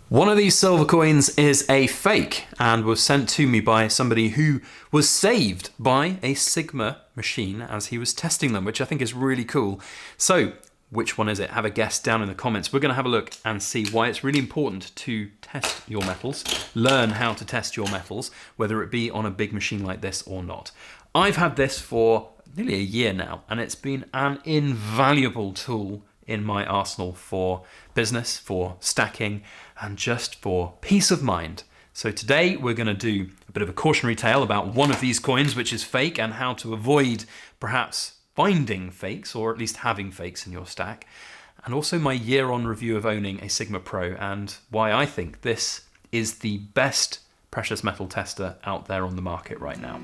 One of these silver coins is a fake and was sent to me by somebody who was saved by a Sigma machine as he was testing them, which I think is really cool. So which one is it? Have a guess down in the comments. We're going to have a look and see why it's really important to test your metals, learn how to test your metals, whether it be on a big machine like this or not. I've had this for nearly a year now, and it's been an invaluable tool in my arsenal for business, for stacking, and just for peace of mind. So today we're going to do a bit of a cautionary tale about one of these coins which is fake and how to avoid perhaps finding fakes or at least having fakes in your stack, and also my year-on review of owning a Sigma Pro and why I think this is the best precious metal tester out there on the market right now.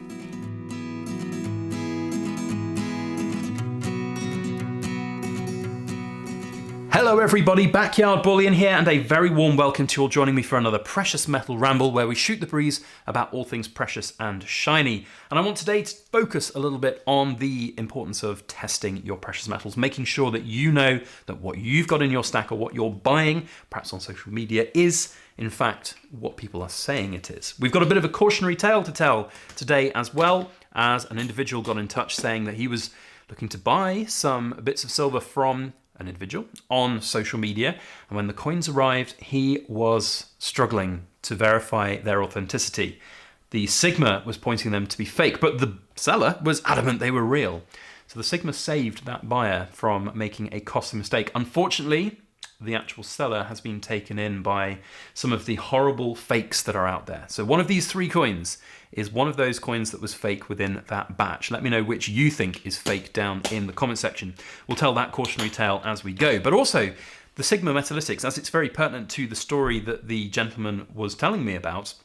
Hello everybody, Backyard Bullion here, and a very warm welcome to you all joining me for another precious metal ramble where we shoot the breeze about all things precious and shiny. And I want today to focus a little bit on the importance of testing your precious metals, making sure that you know that what you've got in your stack or what you're buying, perhaps on social media, is in fact what people are saying it is. We've got a bit of a cautionary tale to tell today, as well as an individual got in touch saying that he was looking to buy some bits of silver from an individual on social media, and when the coins arrived he was struggling to verify their authenticity. The Sigma was pointing them to be fake, but the seller was adamant they were real. So the Sigma saved that buyer from making a costly mistake. Unfortunately, the actual seller has been taken in by some of the horrible fakes that are out there. So one of these three coins is one of those coins that was fake within that batch. Let me know which you think is fake down in the comment section. We'll tell that cautionary tale as we go. But also, the Sigma Metalytics, as it's very pertinent to the story that the gentleman was telling me about,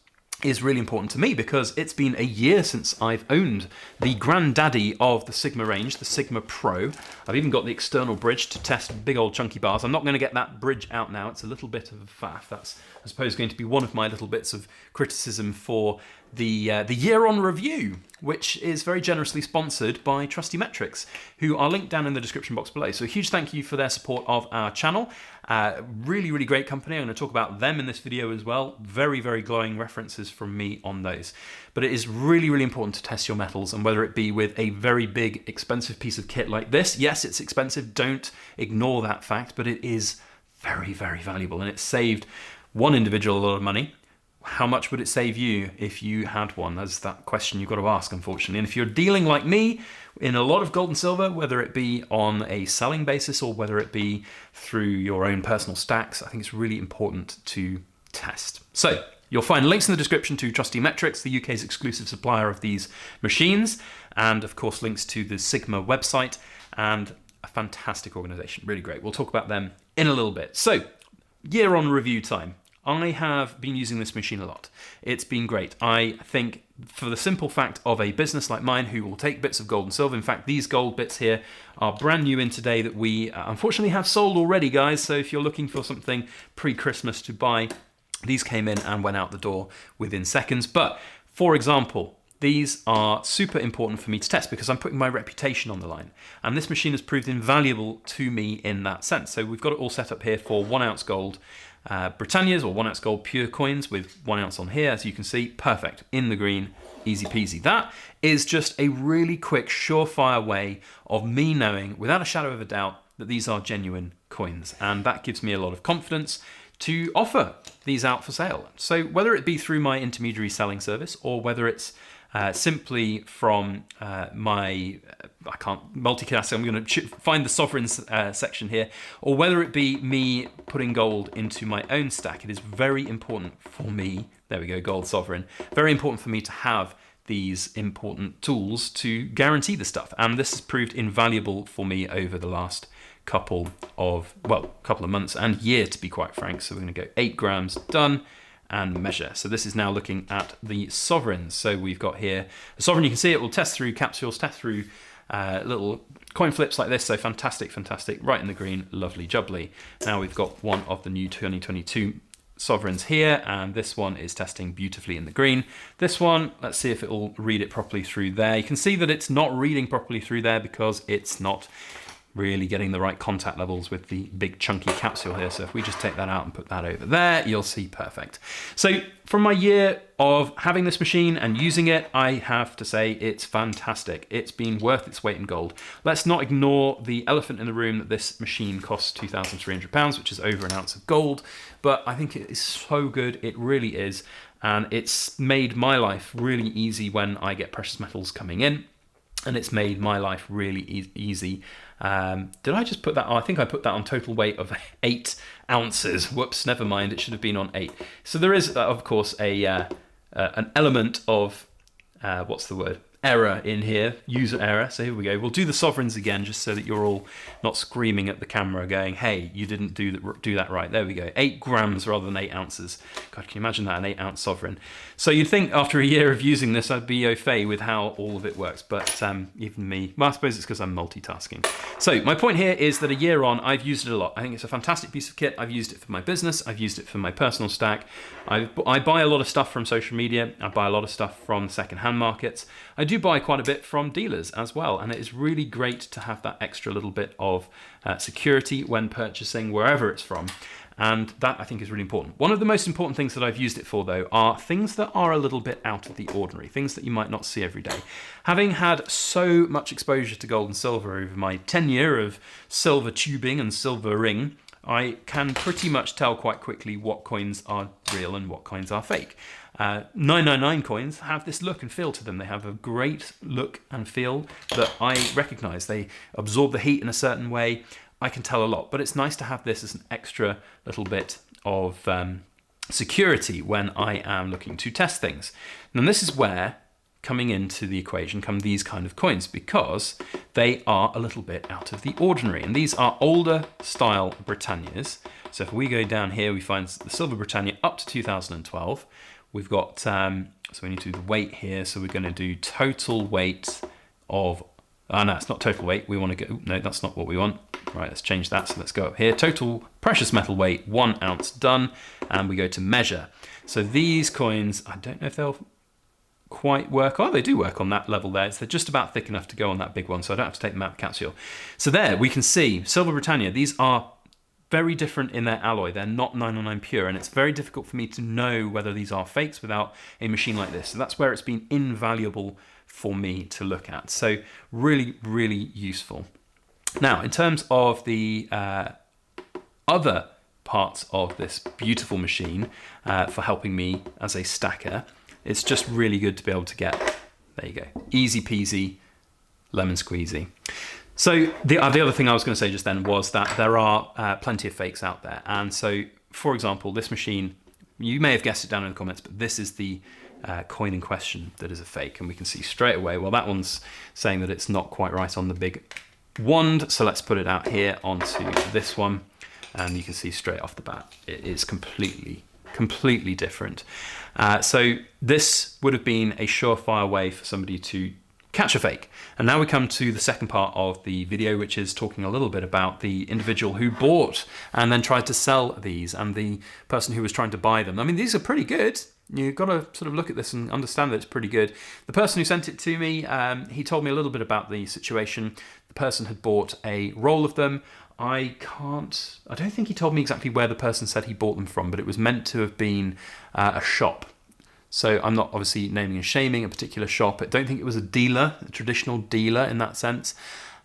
is really important to me because it's been a year since I've owned the granddaddy of the Sigma range, the Sigma Pro. I've even got the external bridge to test big old chunky bars. I'm not going to get that bridge out now. It's a little bit of a faff. That's, I suppose, going to be one of my little bits of criticism for the year-on review, which is very generously sponsored by Trusty Metrics, who are linked down in the description box below. So a huge thank you for their support of our channel. Really, really great company. I'm going to talk about them in this video as well. Very, very glowing references from me on those. But it is really, really important to test your metals, and whether it be with a very big, expensive piece of kit like this. Yes, it's expensive. Don't ignore that fact, but it is very, very valuable, and it saved one individual a lot of money. How much would it save you if you had one? That's that question you've got to ask, unfortunately. And if you're dealing like me in a lot of gold and silver, whether it be on a selling basis or whether it be through your own personal stacks, I think it's really important to test. So you'll find links in the description to Trusty Metrics, the UK's exclusive supplier of these machines, and of course links to the Sigma website, and a fantastic organization, really great. We'll talk about them in a little bit. So year-on review time. I have been using this machine a lot. It's been great. I think for the simple fact of a business like mine who will take bits of gold and silver, in fact these gold bits here are brand new in today that we unfortunately have sold already, guys, so if you're looking for something pre-Christmas to buy, these came in and went out the door within seconds. But for example, these are super important for me to test because I'm putting my reputation on the line, and this machine has proved invaluable to me in that sense. So we've got it all set up here for 1 ounce gold Britannias or 1 ounce gold pure coins with 1 ounce on here, as you can see. Perfect, in the green, easy peasy. That is just a really quick, surefire way of me knowing without a shadow of a doubt that these are genuine coins, and that gives me a lot of confidence to offer these out for sale. So whether it be through my intermediary selling service or whether it's simply from I can't multicast, I'm going to find the sovereigns section here, or whether it be me putting gold into my own stack, it is very important for me, there we go, gold sovereign, very important for me to have these important tools to guarantee the stuff, and this has proved invaluable for me over the last couple of months and year, to be quite frank. So we're going to go 8 grams, done, and measure. So this is now looking at the sovereigns. So we've got here a sovereign, you can see it will test through capsules, test through little coin flips like this. So fantastic, fantastic, right in the green, lovely jubbly. Now we've got one of the new 2022 sovereigns here, and this one is testing beautifully in the green. This one, let's see if it will read it properly through there. You can see that it's not reading properly through there because it's not really getting the right contact levels with the big chunky capsule here. So if we just take that out and put that over there, you'll see perfect. So from my year of having this machine and using it, I have to say it's fantastic. It's been worth its weight in gold. Let's not ignore the elephant in the room that this machine costs £2,300, which is over an ounce of gold, but I think it is so good, it really is, and it's made my life really easy when I get precious metals coming in, and it's made my life really easy. Did I just put that? Oh, I think I put that on total weight of 8 ounces. Whoops, never mind. It should have been on 8. So there is, of course, an element of what's the word? Error in here, user error. So here we go. We'll do the sovereigns again, just so that you're all not screaming at the camera, going, "Hey, you didn't do that right." There we go. 8 grams rather than 8 ounces. God, can you imagine that, an 8-ounce sovereign? So you'd think after a year of using this, I'd be au fait with how all of it works, but even me, well, I suppose it's because I'm multitasking. So my point here is that a year on, I've used it a lot. I think it's a fantastic piece of kit. I've used it for my business. I've used it for my personal stack. I buy a lot of stuff from social media. I buy a lot of stuff from second-hand markets. I do buy quite a bit from dealers as well, and it is really great to have that extra little bit of security when purchasing wherever it's from, and that I think is really important. One of the most important things that I've used it for, though, are things that are a little bit out of the ordinary, things that you might not see every day. Having had so much exposure to gold and silver over my tenure of silver tubing and silver ring, I can pretty much tell quite quickly what coins are real and what coins are fake. 999 coins have this look and feel to them. They have a great look and feel that I recognize. They absorb the heat in a certain way. I can tell a lot, but it's nice to have this as an extra little bit of security when I am looking to test things. And this is where, coming into the equation, come these kind of coins, because they are a little bit out of the ordinary. And these are older style Britannias. So if we go down here, we find the silver Britannia up to 2012. We've got, so we need to do the weight here. So we're going to do total weight of, no, it's not total weight. We want to go, no, that's not what we want. Right, let's change that. So let's go up here. Total precious metal weight, 1 ounce, done. And we go to measure. So these coins, I don't know if they'll quite work. Oh, they do work on that level there. So they're just about thick enough to go on that big one. So I don't have to take them out of the capsule. So there we can see Silver Britannia. These are very different in their alloy. They're not 999 pure, and it's very difficult for me to know whether these are fakes without a machine like this. So that's where it's been invaluable for me to look at. So really, really useful. Now, in terms of the other parts of this beautiful machine for helping me as a stacker, it's just really good to be able to get, there you go, easy peasy, lemon squeezy. So the other thing I was going to say just then was that there are plenty of fakes out there. And so, for example, this machine, you may have guessed it down in the comments, but this is the coin in question that is a fake. And we can see straight away, well, that one's saying that it's not quite right on the big wand. So let's put it out here onto this one. And you can see straight off the bat, it is completely different. So this would have been a surefire way for somebody to catch a fake. And now we come to the second part of the video, which is talking a little bit about the individual who bought and then tried to sell these, and the person who was trying to buy them. I mean, these are pretty good. You've got to sort of look at this and understand that it's pretty good. The person who sent it to me, he told me a little bit about the situation. The person had bought a roll of them. I don't think he told me exactly where the person said he bought them from, but it was meant to have been a shop. So I'm not obviously naming and shaming a particular shop. I don't think it was a dealer, a traditional dealer in that sense.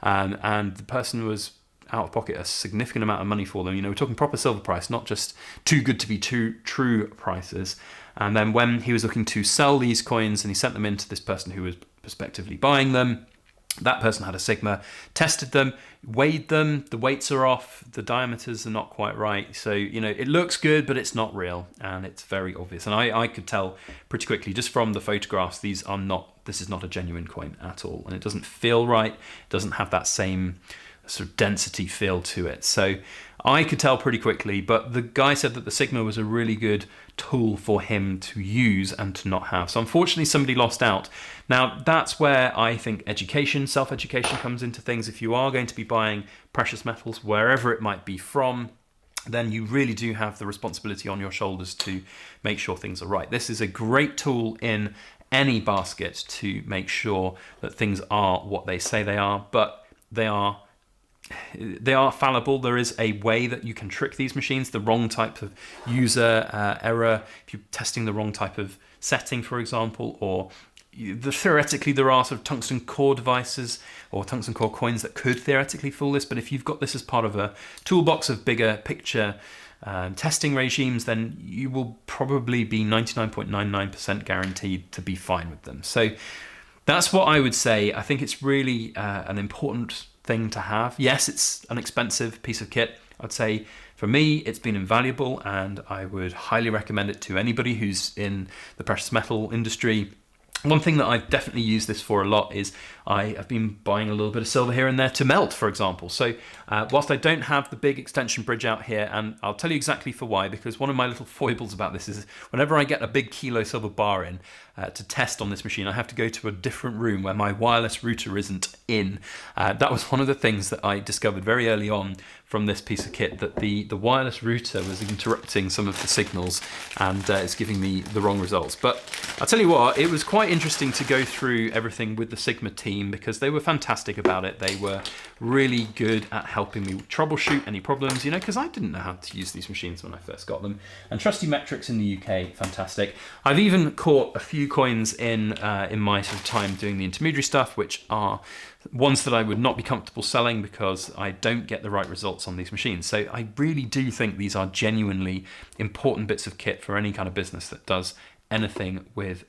And the person was out of pocket a significant amount of money for them. You know, we're talking proper silver price, not just too good to be true prices. And then when he was looking to sell these coins and he sent them in to this person who was prospectively buying them, that person had a Sigma, tested them, weighed them, the weights are off, the diameters are not quite right. So, you know, it looks good, but it's not real, and it's very obvious. And I could tell pretty quickly just from the photographs, this is not a genuine coin at all. And it doesn't feel right, it doesn't have that same sort of density feel to it. So I could tell pretty quickly, but the guy said that the Sigma was a really good tool for him to use and to not have. So unfortunately, somebody lost out. Now, that's where I think education, self-education comes into things. If you are going to be buying precious metals, wherever it might be from, then you really do have the responsibility on your shoulders to make sure things are right. This is a great tool in any basket to make sure that things are what they say they are, but they are they are fallible. There is a way that you can trick these machines, the wrong type of user error, if you're testing the wrong type of setting, for example, or theoretically there are sort of tungsten core devices or tungsten core coins that could theoretically fool this, but if you've got this as part of a toolbox of bigger picture testing regimes, then you will probably be 99.99% guaranteed to be fine with them. So that's what I would say. I think it's really an important thing to have. Yes, it's an expensive piece of kit. I'd say for me, it's been invaluable, and I would highly recommend it to anybody who's in the precious metal industry. One thing that I've definitely used this for a lot is I have been buying a little bit of silver here and there to melt, for example. So whilst I don't have the big extension bridge out here, and I'll tell you exactly for why, because one of my little foibles about this is whenever I get a big kilo silver bar in to test on this machine, I have to go to a different room where my wireless router isn't in. That was one of the things that I discovered very early on from this piece of kit, that the wireless router was interrupting some of the signals, and it's giving me the wrong results. But I'll tell you what, it was quite interesting to go through everything with the Sigma team, because they were fantastic about it. They were really good at helping me troubleshoot any problems, you know, because I didn't know how to use these machines when I first got them. And Trusty Metrics in the UK, fantastic. I've even caught a few coins in my sort of time doing the intermediary stuff, which are ones that I would not be comfortable selling because I don't get the right results on these machines. So I really do think these are genuinely important bits of kit for any kind of business that does anything with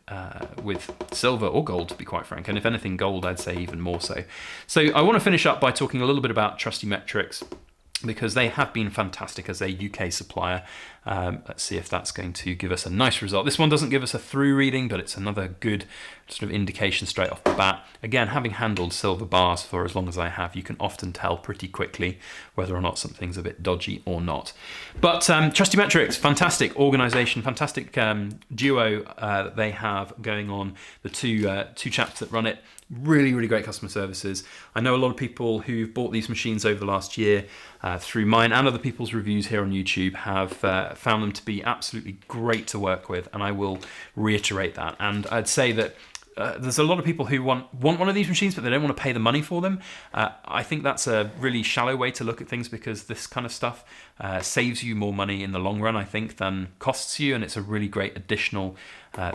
silver or gold, to be quite frank. And if anything, gold, I'd say even more so. So I want to finish up by talking a little bit about Trusty Metrics, because they have been fantastic as a UK supplier. Let's see if that's going to give us a nice result. This one doesn't give us a through reading, but it's another good sort of indication straight off the bat. Again, having handled silver bars for as long as I have, you can often tell pretty quickly whether or not something's a bit dodgy or not. But Trusty Metrics, fantastic organization, fantastic duo that they have going on, the two chaps that run it. Really, really great customer services. I know a lot of people who've bought these machines over the last year through mine and other people's reviews here on YouTube have found them to be absolutely great to work with, and I will reiterate that. And I'd say that there's a lot of people who want one of these machines, but they don't want to pay the money for them. I think that's a really shallow way to look at things, because this kind of stuff saves you more money in the long run, I think, than costs you, and it's a really great additional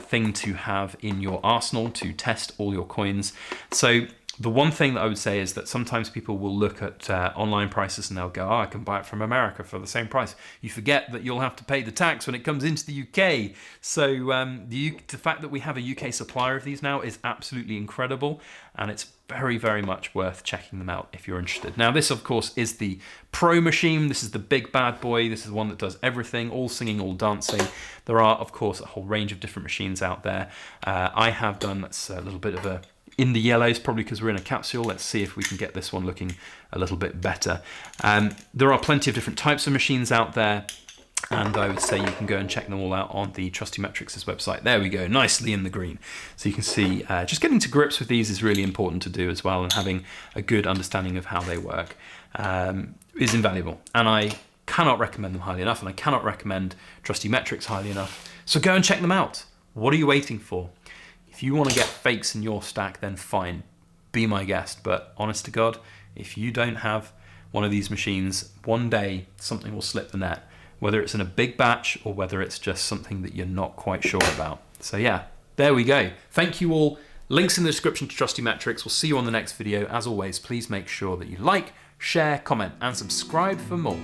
thing to have in your arsenal to test all your coins. So the one thing that I would say is that sometimes people will look at online prices and they'll go, oh, I can buy it from America for the same price. You forget that you'll have to pay the tax when it comes into the UK. So the fact that we have a UK supplier of these now is absolutely incredible, and it's very, very much worth checking them out if you're interested. Now, this, of course, is the Pro machine. This is the big bad boy. This is the one that does everything, all singing, all dancing. There are, of course, a whole range of different machines out there. I have done, that's a little bit of a in the yellows, probably because we're in a capsule. Let's see if we can get this one looking a little bit better. There are plenty of different types of machines out there, and I would say you can go and check them all out on the Trusty Metrics' website. There we go, nicely in the green. So you can see just getting to grips with these is really important to do as well, and having a good understanding of how they work is invaluable. And I cannot recommend them highly enough, and I cannot recommend Trusty Metrics highly enough. So go and check them out. What are you waiting for? If you want to get fakes in your stack, then fine, be my guest. But honest to God, if you don't have one of these machines, one day something will slip the net, whether it's in a big batch or whether it's just something that you're not quite sure about. So yeah, there we go. Thank you all. Links in the description to Trusty Metrics. We'll see you on the next video. As always, please make sure that you like, share, comment, and subscribe for more.